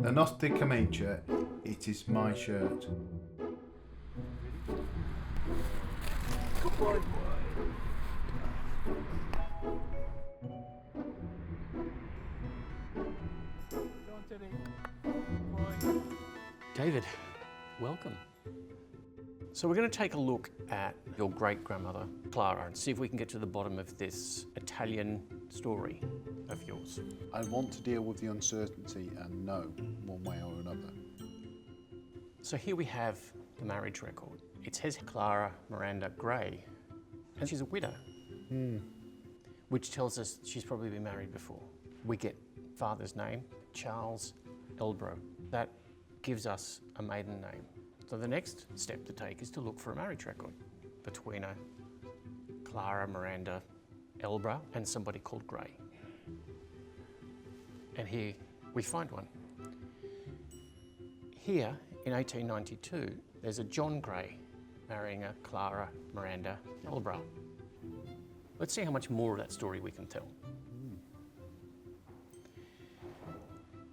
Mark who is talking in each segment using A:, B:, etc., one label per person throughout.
A: Anosticamature, it is my shirt.
B: Good boy.
C: David, welcome. So we're going to take a look at your great-grandmother, Clara, and see if we can get to the bottom of this Italian story of yours.
A: I want to deal with the uncertainty and know one way or another.
C: So here we have the marriage record. It says Clara Miranda Gray, and she's a widow, which tells us she's probably been married before. We get father's name, Charles Elbro. That gives us a maiden name. So the next step to take is to look for a marriage record between a Clara Miranda Elbro and somebody called Gray. And here we find one. Here in 1892, there's a John Gray marrying a Clara Miranda Elbro. Let's see how much more of that story we can tell.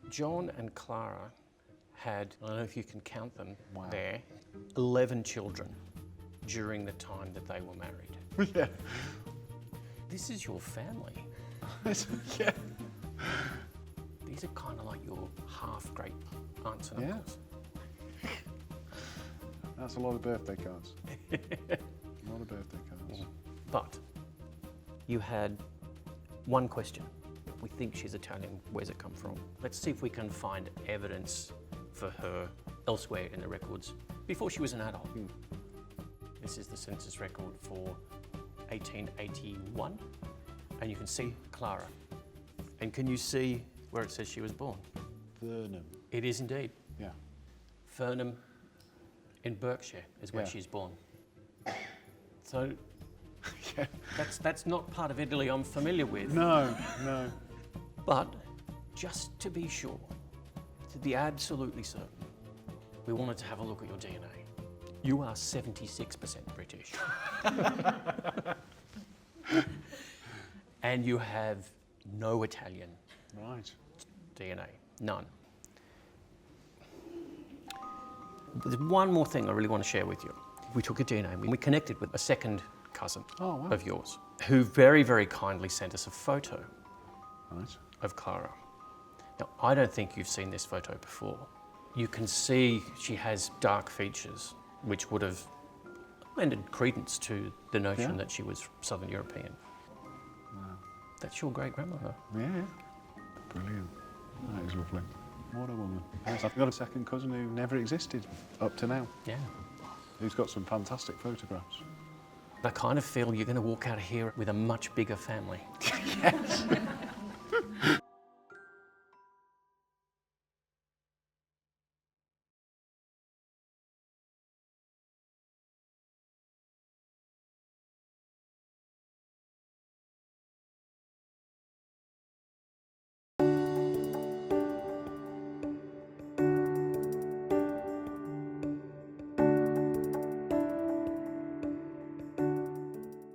C: John and Clara had, I don't know if you can count them there, 11 children during the time that they were married.
A: Yeah.
C: This is your family.
A: Yeah.
C: These are kind of like your half-great aunts and uncles.
A: That's a lot of birthday cards. A lot of birthday cards.
C: But you had one question. We think she's Italian. Where's it come from? Let's see if we can find evidence for her elsewhere in the records before she was an adult. This is the census record for 1881, and you can see Clara. And can you see where it says she was born?
A: Vernum.
C: It is indeed.
A: Yeah.
C: Vernum in Berkshire is where she's born. So that's not part of Italy I'm familiar with.
A: No.
C: But just to be sure, to be absolutely certain, we wanted to have a look at your DNA. You are 76% British. And you have no Italian DNA, none. There's one more thing I really want to share with you. We took your DNA and we connected with a second cousin of yours, who very, very kindly sent us a photo of Clara. Now, I don't think you've seen this photo before. You can see she has dark features, which would have lended credence to the notion that she was Southern European.
A: Wow.
C: That's your great-grandmother.
A: Yeah. Brilliant. That is lovely. What a woman. Yes, I've got a second cousin who never existed up to now.
C: Yeah.
A: Who's got some fantastic photographs.
C: I kind of feel you're going to walk out of here with a much bigger family.
A: Yes.